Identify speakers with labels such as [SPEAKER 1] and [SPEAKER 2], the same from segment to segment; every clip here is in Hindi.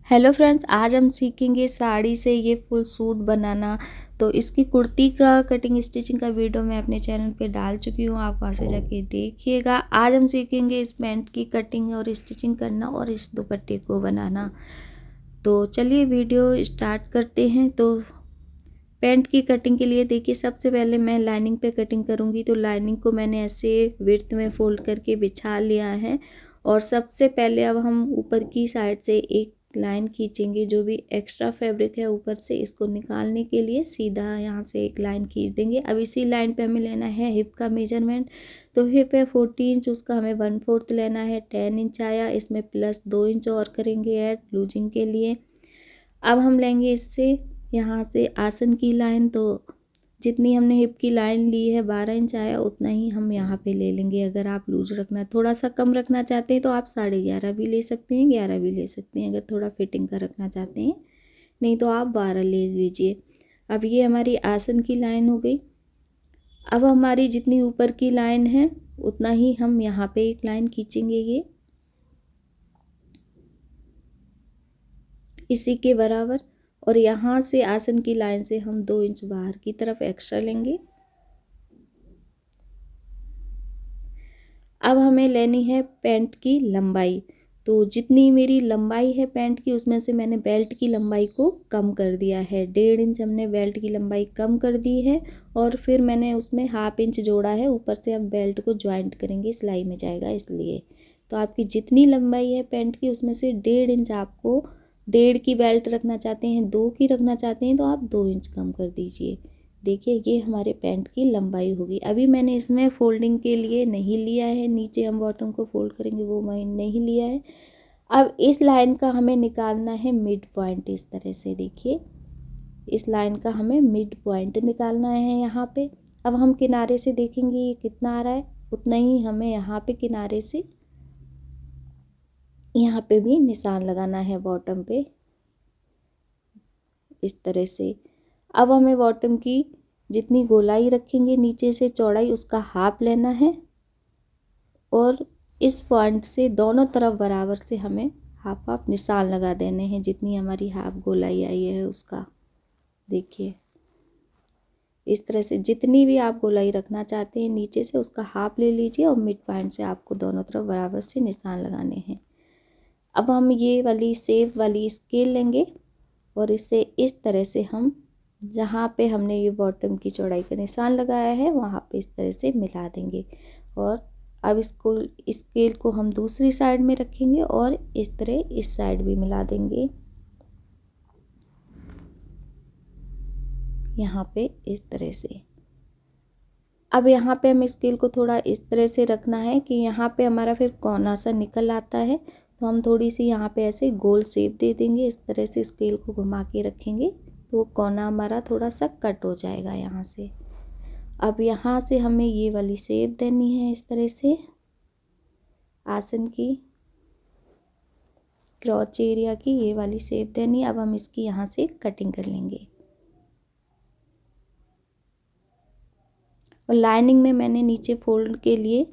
[SPEAKER 1] हेलो फ्रेंड्स, आज हम सीखेंगे साड़ी से ये फुल सूट बनाना। तो इसकी कुर्ती का कटिंग स्टिचिंग का वीडियो मैं अपने चैनल पे डाल चुकी हूँ, आप वहाँ से जाके देखिएगा। आज हम सीखेंगे इस पैंट की कटिंग और स्टिचिंग करना और इस दुपट्टे को बनाना। तो चलिए वीडियो स्टार्ट करते हैं। तो पैंट की कटिंग के लिए देखिए, सबसे पहले मैं लाइनिंग पे कटिंग करूँगी। तो लाइनिंग को मैंने ऐसे विड्थ में फोल्ड करके बिछा लिया है। और सबसे पहले अब हम ऊपर की साइड से एक लाइन खींचेंगे। जो भी एक्स्ट्रा फैब्रिक है ऊपर से, इसको निकालने के लिए सीधा यहाँ से एक लाइन खींच देंगे। अब इसी लाइन पे हमें लेना है हिप का मेजरमेंट। तो हिप है 40 इंच, उसका हमें 1/4 लेना है। 10 इंच आया, इसमें प्लस 2 इंच और करेंगे ऐड लूजिंग के लिए। अब हम लेंगे इससे यहाँ से आसन की लाइन। तो जितनी हमने हिप की लाइन ली है 12 इंच आया, उतना ही हम यहाँ पे ले लेंगे। अगर आप लूज रखना, थोड़ा सा कम रखना चाहते हैं तो आप 11.5 भी ले सकते हैं, 11 भी ले सकते हैं अगर थोड़ा फिटिंग का रखना चाहते हैं। नहीं तो आप 12 ले लीजिए। अब ये हमारी आसन की लाइन हो गई। अब हमारी जितनी ऊपर की लाइन है उतना ही हम यहाँ पे एक लाइन खींचेंगे, ये इसी के बराबर। और यहाँ से आसन की लाइन से हम 2 इंच बाहर की तरफ एक्स्ट्रा लेंगे। अब हमें लेनी है पैंट की लंबाई। तो जितनी मेरी लंबाई है पैंट की, उसमें से मैंने बेल्ट की लंबाई को कम कर दिया है। 1.5 इंच हमने बेल्ट की लंबाई कम कर दी है। और फिर मैंने उसमें 1/2 इंच जोड़ा है। ऊपर से हम बेल्ट को ज्वाइंट करेंगे, सिलाई में जाएगा इसलिए। तो आपकी जितनी लंबाई है पैंट की, उसमें से 1.5 इंच आपको 1.5 की बेल्ट रखना चाहते हैं, 2 की रखना चाहते हैं तो आप 2 इंच कम कर दीजिए। देखिए ये हमारे पैंट की लंबाई होगी। अभी मैंने इसमें फोल्डिंग के लिए नहीं लिया है, नीचे हम बॉटम को फोल्ड करेंगे वो मैं नहीं लिया है। अब इस लाइन का हमें निकालना है मिड पॉइंट। इस तरह से देखिए, इस लाइन का हमें मिड पॉइंट निकालना है यहाँ पे। अब हम किनारे से देखेंगे ये कितना आ रहा है, उतना ही हमें यहाँ पे किनारे से यहाँ पे भी निशान लगाना है बॉटम पे, इस तरह से। अब हमें बॉटम की जितनी गोलाई रखेंगे नीचे से चौड़ाई, उसका हाफ लेना है। और इस पॉइंट से दोनों तरफ बराबर से हमें हाफ हाफ निशान लगा देने हैं, जितनी हमारी हाफ गोलाई आई है उसका। देखिए इस तरह से जितनी भी आप गोलाई रखना चाहते हैं नीचे से, उसका हाफ ले लीजिए। और मिड पॉइंट से आपको दोनों तरफ बराबर से निशान लगाने हैं। अब हम ये वाली सेव वाली स्केल लेंगे और इसे इस तरह से हम जहाँ पे हमने ये बॉटम की चौड़ाई का निशान लगाया है वहाँ पे इस तरह से मिला देंगे। और अब इसको स्केल को हम दूसरी साइड में रखेंगे और इस तरह इस साइड भी मिला देंगे, यहाँ पे इस तरह से। अब यहाँ पे हम स्केल को थोड़ा इस तरह से रखना है कि यहाँ पे हमारा फिर कोना सा निकल आता है। तो हम थोड़ी सी यहाँ पे ऐसे गोल शेप दे देंगे, इस तरह से स्केल को घुमा के रखेंगे तो वो कोना हमारा थोड़ा सा कट हो जाएगा यहाँ से। अब यहाँ से हमें ये वाली शेप देनी है, इस तरह से आसन की क्रॉच एरिया की ये वाली शेप देनी है। अब हम इसकी यहाँ से कटिंग कर लेंगे। और लाइनिंग में मैंने नीचे फोल्ड के लिए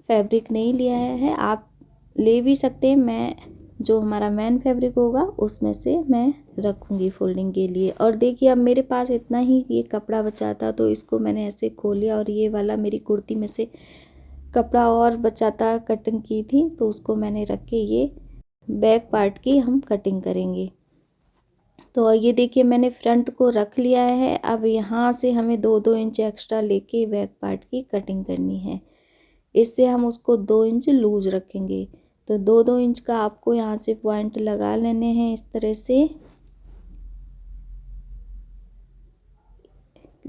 [SPEAKER 1] फैब्रिक नहीं लिया है, आप ले भी सकते हैं। मैं जो हमारा मेन फैब्रिक होगा उसमें से मैं रखूँगी फोल्डिंग के लिए। और देखिए अब मेरे पास इतना ही ये कपड़ा बचा था, तो इसको मैंने ऐसे खोलिया और ये वाला मेरी कुर्ती में से कपड़ा और बचा था, कटिंग की थी, तो उसको मैंने रख के ये बैक पार्ट की हम कटिंग करेंगे। तो ये देखिए मैंने फ्रंट को रख लिया है। अब यहाँ से हमें 2-2 इंच एक्स्ट्रा लेके बैक पार्ट की कटिंग करनी है। इससे हम उसको 2 इंच लूज रखेंगे। तो 2-2 इंच का आपको यहाँ से पॉइंट लगा लेने हैं इस तरह से।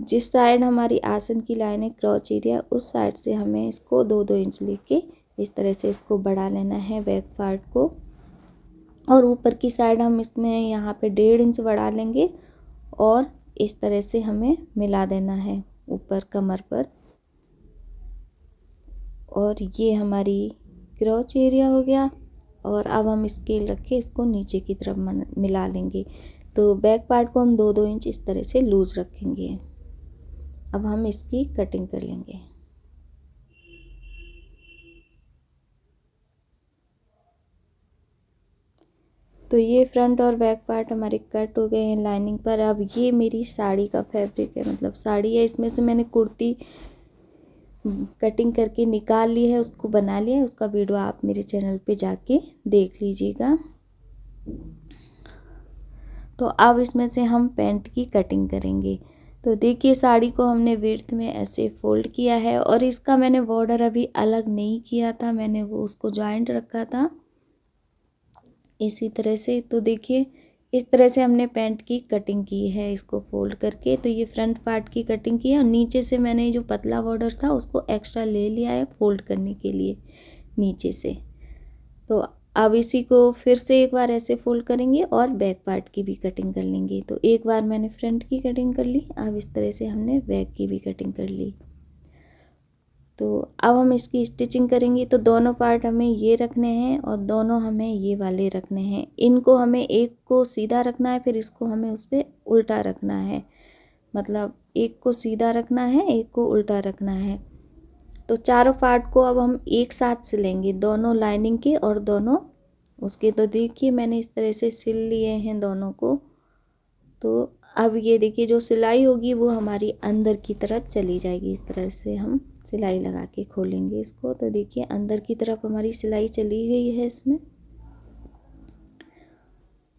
[SPEAKER 1] जिस साइड हमारी आसन की लाइन है क्रॉच एरिया, उस साइड से हमें इसको 2-2 इंच लेके इस तरह से इसको बढ़ा लेना है बैक पार्ट को। और ऊपर की साइड हम इसमें यहाँ पे 1.5 इंच बढ़ा लेंगे और इस तरह से हमें मिला देना है ऊपर कमर पर। और ये हमारी क्रॉच एरिया हो गया। और अब हम स्केल रख के इसको नीचे की तरफ मिला लेंगे। तो बैक पार्ट को हम 2-2 इंच इस तरह से लूज रखेंगे। अब हम इसकी कटिंग कर लेंगे। तो ये फ्रंट और बैक पार्ट हमारे कट हो गए हैं लाइनिंग पर। अब ये मेरी साड़ी का फैब्रिक है, मतलब साड़ी है, इसमें से मैंने कुर्ती कटिंग करके निकाल ली है, उसको बना लिया है। उसका वीडियो आप मेरे चैनल पे जाके देख लीजिएगा। तो अब इसमें से हम पैंट की कटिंग करेंगे। तो देखिए साड़ी को हमने विड्थ में ऐसे फोल्ड किया है और इसका मैंने बॉर्डर अभी अलग नहीं किया था, मैंने वो उसको जॉइंट रखा था इसी तरह से। तो देखिए इस तरह से हमने पैंट की कटिंग की है इसको फोल्ड करके। तो ये फ्रंट पार्ट की कटिंग की है और नीचे से मैंने जो पतला बॉर्डर था उसको एक्स्ट्रा ले लिया है फोल्ड करने के लिए नीचे से। तो अब इसी को फिर से एक बार ऐसे फोल्ड करेंगे और बैक पार्ट की भी कटिंग कर लेंगे। तो एक बार मैंने फ्रंट की कटिंग कर ली, अब इस तरह से हमने बैक की भी कटिंग कर ली। तो अब हम इसकी स्टिचिंग करेंगे। तो दोनों पार्ट हमें ये रखने हैं और दोनों हमें ये वाले रखने हैं। इनको हमें एक को सीधा रखना है, फिर इसको हमें उस पर उल्टा रखना है, मतलब एक को सीधा रखना है, एक को उल्टा रखना है। तो चारों पार्ट को अब हम एक साथ सिलेंगे, दोनों लाइनिंग के और दोनों उसके। तो देखिए मैंने इस तरह से सिल लिए हैं दोनों को। तो अब ये देखिए जो सिलाई होगी वो हमारी अंदर की तरफ चली जाएगी। इस तरह से हम सिलाई लगा के खोलेंगे इसको। तो देखिए अंदर की तरफ हमारी सिलाई चली गई है इसमें।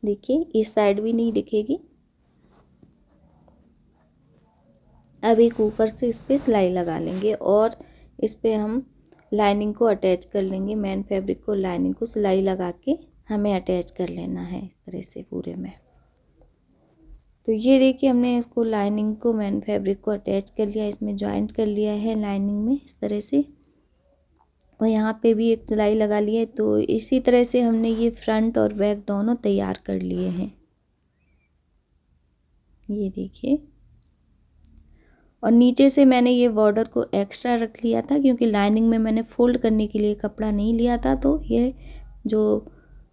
[SPEAKER 1] देखिए इस साइड भी नहीं दिखेगी। अब एक ऊपर से इस पर सिलाई लगा लेंगे और इस पर हम लाइनिंग को अटैच कर लेंगे। मेन फैब्रिक को लाइनिंग को सिलाई लगा के हमें अटैच कर लेना है इस तरह से पूरे में। तो ये देखिए हमने इसको लाइनिंग को मेन फैब्रिक को अटैच कर लिया, इसमें जॉइंट कर लिया है लाइनिंग में इस तरह से। और यहाँ पे भी एक सिलाई लगा ली है। तो इसी तरह से हमने ये फ्रंट और बैक दोनों तैयार कर लिए हैं, ये देखिए। और नीचे से मैंने ये बॉर्डर को एक्स्ट्रा रख लिया था क्योंकि लाइनिंग में मैंने फोल्ड करने के लिए कपड़ा नहीं लिया था। तो ये जो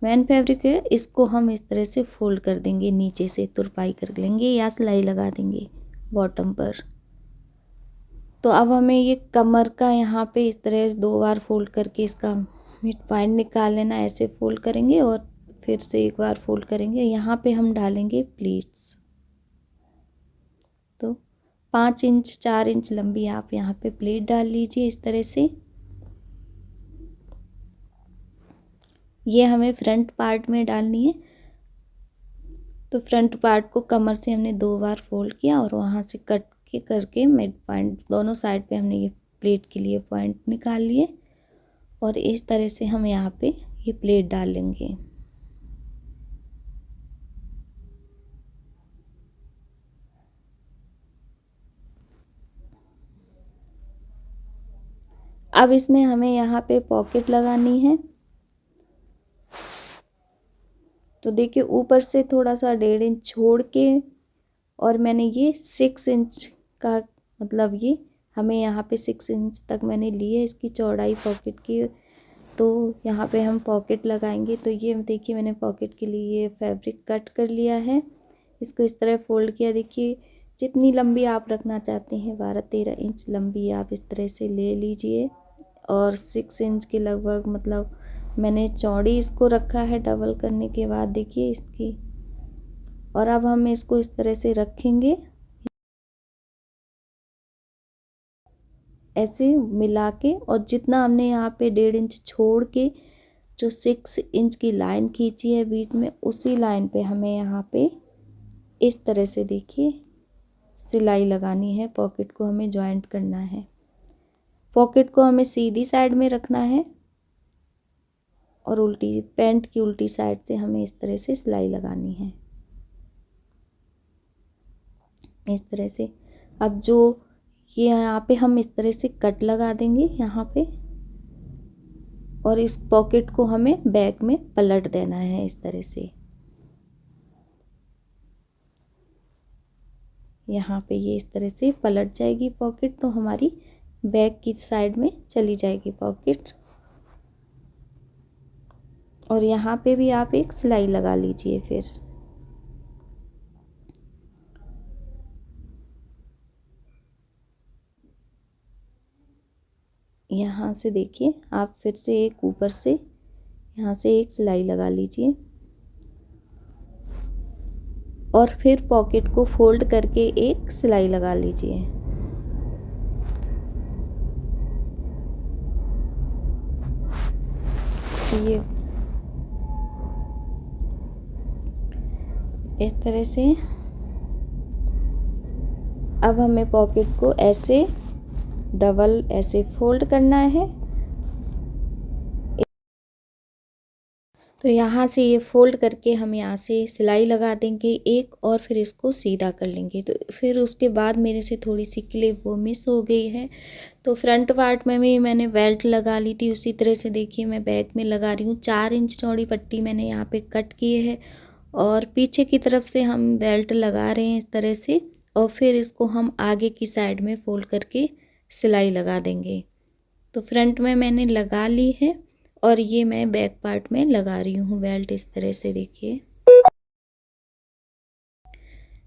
[SPEAKER 1] मेन फैब्रिक है इसको हम इस तरह से फोल्ड कर देंगे, नीचे से तुरपाई कर लेंगे या सिलाई लगा देंगे बॉटम पर। तो अब हमें ये कमर का यहाँ पे इस तरह 2 बार फोल्ड करके इसका मिड पॉइंट निकाल लेना। ऐसे फोल्ड करेंगे और फिर से एक बार फोल्ड करेंगे। यहाँ पे हम डालेंगे प्लीट्स। तो 5 इंच 4 इंच लंबी आप यहाँ पे प्लेट डाल लीजिए इस तरह से। ये हमें फ्रंट पार्ट में डालनी है। तो फ्रंट पार्ट को कमर से हमने 2 बार फोल्ड किया और वहाँ से कट के करके मिड पॉइंट दोनों साइड पे हमने ये प्लेट के लिए पॉइंट निकाल लिए और इस तरह से हम यहाँ पे ये प्लेट डाल लेंगे। अब इसमें हमें यहाँ पे पॉकेट लगानी है। तो देखिए ऊपर से थोड़ा सा 1.5 इंच छोड़ के और मैंने ये 6 इंच का, मतलब ये हमें यहाँ पे 6 इंच तक मैंने ली है इसकी चौड़ाई पॉकेट की। तो यहाँ पे हम पॉकेट लगाएंगे। तो ये देखिए मैंने पॉकेट के लिए ये फैब्रिक कट कर लिया है, इसको इस तरह फोल्ड किया। देखिए जितनी लंबी आप रखना चाहते हैं 12-13 इंच लंबी आप इस तरह से ले लीजिए। और 6 इंच के लगभग, मतलब मैंने चौड़ी इसको रखा है डबल करने के बाद देखिए इसकी। और अब हम इसको इस तरह से रखेंगे ऐसे मिला के, और जितना हमने यहाँ पे 1.5 इंच छोड़ के जो 6 इंच की लाइन खींची है बीच में, उसी लाइन पे हमें यहाँ पे इस तरह से देखिए सिलाई लगानी है। पॉकेट को हमें जॉइंट करना है। पॉकेट को हमें सीधी साइड में रखना है और उल्टी पैंट की उल्टी साइड से हमें इस तरह से सिलाई लगानी है इस तरह से। अब जो ये यहाँ पे हम इस तरह से कट लगा देंगे यहाँ पे, और इस पॉकेट को हमें बैक में पलट देना है इस तरह से। यहाँ पे ये इस तरह से पलट जाएगी पॉकेट, तो हमारी बैक की साइड में चली जाएगी पॉकेट। और यहाँ पे भी आप एक सिलाई लगा लीजिए। फिर यहाँ से देखिए आप फिर से एक ऊपर से यहाँ से एक सिलाई लगा लीजिए और फिर पॉकेट को फोल्ड करके एक सिलाई लगा लीजिए। ये इस तरह से अब हमें पॉकेट को ऐसे डबल ऐसे फोल्ड करना है। तो यहाँ से ये फोल्ड करके हम यहाँ से सिलाई लगा देंगे एक, और फिर इसको सीधा कर लेंगे। तो फिर उसके बाद मेरे से थोड़ी सी क्लिप वो मिस हो गई है, तो फ्रंट पार्ट में भी मैंने बेल्ट लगा ली थी। उसी तरह से देखिए मैं बैक में लगा रही हूँ। 4 इंच चौड़ी पट्टी मैंने यहाँ पे कट की है, और पीछे की तरफ से हम बेल्ट लगा रहे हैं इस तरह से, और फिर इसको हम आगे की साइड में फोल्ड करके सिलाई लगा देंगे। तो फ्रंट में मैंने लगा ली है, और ये मैं बैक पार्ट में लगा रही हूँ बेल्ट इस तरह से देखिए।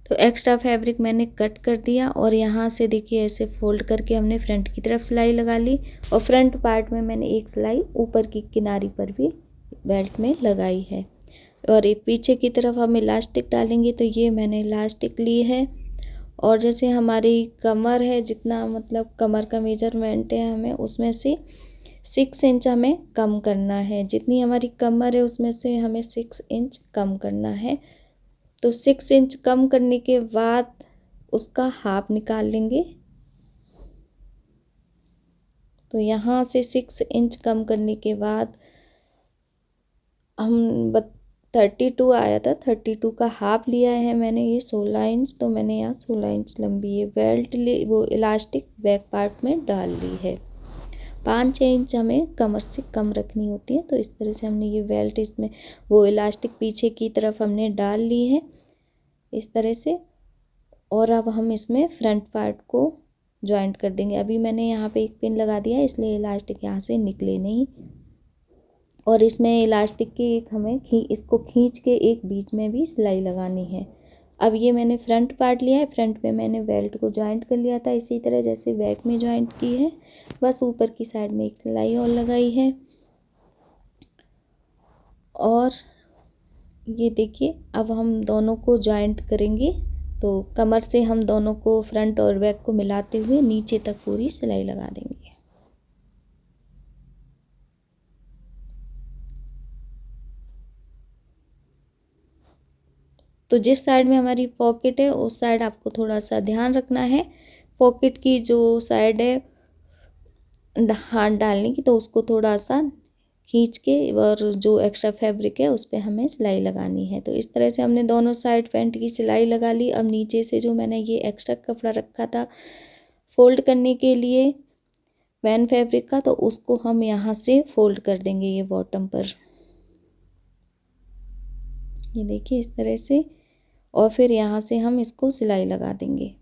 [SPEAKER 1] तो एक्स्ट्रा फैब्रिक मैंने कट कर दिया, और यहाँ से देखिए ऐसे फोल्ड करके हमने फ्रंट की तरफ सिलाई लगा ली, और फ्रंट पार्ट में मैंने एक सिलाई ऊपर की किनारी पर भी बेल्ट में लगाई है। और ये पीछे की तरफ हम इलास्टिक डालेंगे, तो ये मैंने इलास्टिक ली है, और जैसे हमारी कमर है, जितना मतलब कमर का मेजरमेंट है हमें उसमें से 6 इंच हमें कम करना है। जितनी हमारी कमर है उसमें से हमें 6 इंच कम करना है। तो 6 इंच कम करने के बाद उसका हाफ निकाल लेंगे। तो यहाँ से 6 इंच कम करने के बाद हम 32 आया था, 32 का हाफ लिया है मैंने, ये 16 इंच। तो मैंने यहाँ 16 इंच लंबी ये बेल्ट वो इलास्टिक बैक पार्ट में डाल ली है। 5 इंच हमें कमर से कम रखनी होती है। तो इस तरह से हमने ये बेल्ट इसमें वो इलास्टिक पीछे की तरफ हमने डाल ली है इस तरह से। और अब हम इसमें फ्रंट पार्ट को जॉइंट कर देंगे। अभी मैंने यहाँ पे एक पिन लगा दिया है, इसलिए इलास्टिक यहाँ से निकले नहीं। और इसमें इलास्टिक की एक हमें इसको खींच के एक बीच में भी सिलाई लगानी है। अब ये मैंने फ्रंट पार्ट लिया है, फ्रंट पे मैंने बेल्ट को जॉइंट कर लिया था इसी तरह जैसे बैक में जॉइंट की है, बस ऊपर की साइड में एक सिलाई और लगाई है। और ये देखिए अब हम दोनों को जॉइंट करेंगे। तो कमर से हम दोनों को फ्रंट और बैक को मिलाते हुए नीचे तक पूरी सिलाई लगा देंगे। तो जिस साइड में हमारी पॉकेट है उस साइड आपको थोड़ा सा ध्यान रखना है। पॉकेट की जो साइड है हाथ डालने की, तो उसको थोड़ा सा खींच के और जो एक्स्ट्रा फैब्रिक है उस पर हमें सिलाई लगानी है। तो इस तरह से हमने दोनों साइड पैंट की सिलाई लगा ली। अब नीचे से जो मैंने ये एक्स्ट्रा कपड़ा रखा था फोल्ड करने के लिए वैन फैब्रिक का, तो उसको हम यहाँ से फोल्ड कर देंगे ये बॉटम पर, ये देखिए इस तरह से। और फिर यहाँ से हम इसको सिलाई लगा देंगे।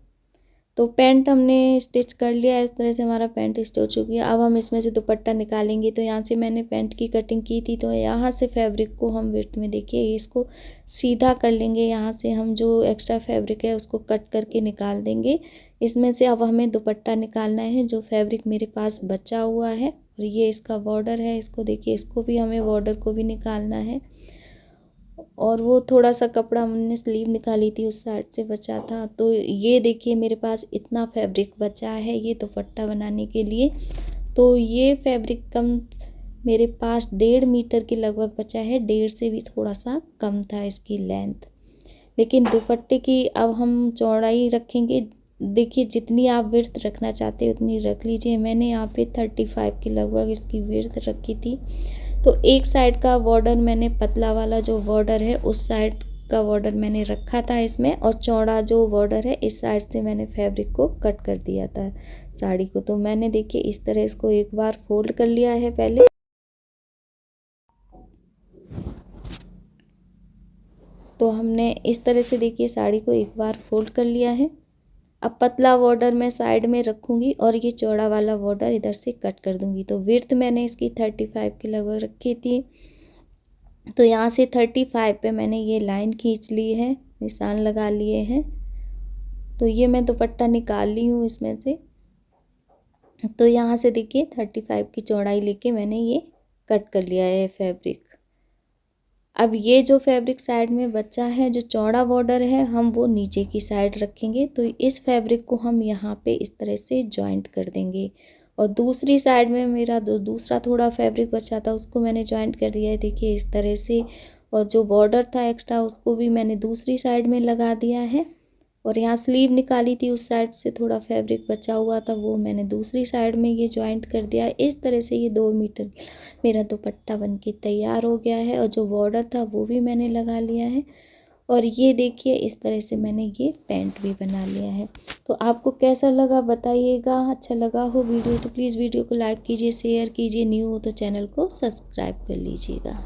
[SPEAKER 1] तो पैंट हमने स्टिच कर लिया, इस तरह से हमारा पैंट स्टिच हो चुकी है। अब हम इसमें से दुपट्टा निकालेंगे। तो यहाँ से मैंने पैंट की कटिंग की थी, तो यहाँ से फैब्रिक को हम विड्थ में देखिए इसको सीधा कर लेंगे। यहाँ से हम जो एक्स्ट्रा फैब्रिक है उसको कट करके निकाल देंगे। इसमें से अब हमें दुपट्टा निकालना है। जो फैब्रिक मेरे पास बचा हुआ है, और ये इसका बॉर्डर है, इसको देखिए, इसको भी हमें बॉर्डर को भी निकालना है। और वो थोड़ा सा कपड़ा हमने स्लीव निकाली थी उस साइड से बचा था। तो ये देखिए मेरे पास इतना फैब्रिक बचा है ये दुपट्टा बनाने के लिए। तो ये फैब्रिक कम मेरे पास 1.5 मीटर के लगभग बचा है, 1.5 से भी थोड़ा सा कम था इसकी लेंथ। लेकिन दुपट्टे की अब हम चौड़ाई रखेंगे। देखिए जितनी आप विड्थ रखना चाहते हैं उतनी रख लीजिए। मैंने यहाँ पे 35 के लगभग इसकी विड्थ रखी थी। तो एक साइड का बॉर्डर मैंने पतला वाला जो बॉर्डर है उस साइड का बॉर्डर मैंने रखा था इसमें, और चौड़ा जो बॉर्डर है इस साइड से मैंने फैब्रिक को कट कर दिया था साड़ी को। तो मैंने देखिए इस तरह इसको एक बार फोल्ड कर लिया है पहले। तो हमने इस तरह से देखिए साड़ी को एक बार फोल्ड कर लिया है। अब पतला बॉर्डर मैं साइड में रखूँगी और ये चौड़ा वाला बॉर्डर इधर से कट कर दूँगी। तो विड्थ मैंने इसकी 35 के लगभग रखी थी। तो यहाँ से 35 पे मैंने ये लाइन खींच ली है, निशान लगा लिए हैं। तो ये मैं दुपट्टा निकाल ली हूँ इसमें से। तो यहाँ से देखिए 35 की चौड़ाई लेके मैंने ये कट कर लिया है फैब्रिक। अब ये जो फैब्रिक साइड में बचा है, जो चौड़ा बॉर्डर है, हम वो नीचे की साइड रखेंगे। तो इस फैब्रिक को हम यहाँ पे इस तरह से जॉइंट कर देंगे। और दूसरी साइड में मेरा दूसरा थोड़ा फैब्रिक बचा था, उसको मैंने जॉइंट कर दिया है, देखिए इस तरह से। और जो बॉर्डर था एक्स्ट्रा, उसको भी मैंने दूसरी साइड में लगा दिया है। और यहाँ स्लीव निकाली थी, उस साइड से थोड़ा फैब्रिक बचा हुआ था, वो मैंने दूसरी साइड में ये जॉइंट कर दिया। इस तरह से ये 2 मीटर मेरा दुपट्टा बन के तैयार हो गया है। और जो बॉर्डर था वो भी मैंने लगा लिया है। और ये देखिए इस तरह से मैंने ये पैंट भी बना लिया है। तो आपको कैसा लगा बताइएगा। अच्छा लगा हो वीडियो तो प्लीज़ वीडियो को लाइक कीजिए, शेयर कीजिए। न्यू हो तो चैनल को सब्सक्राइब कर लीजिएगा।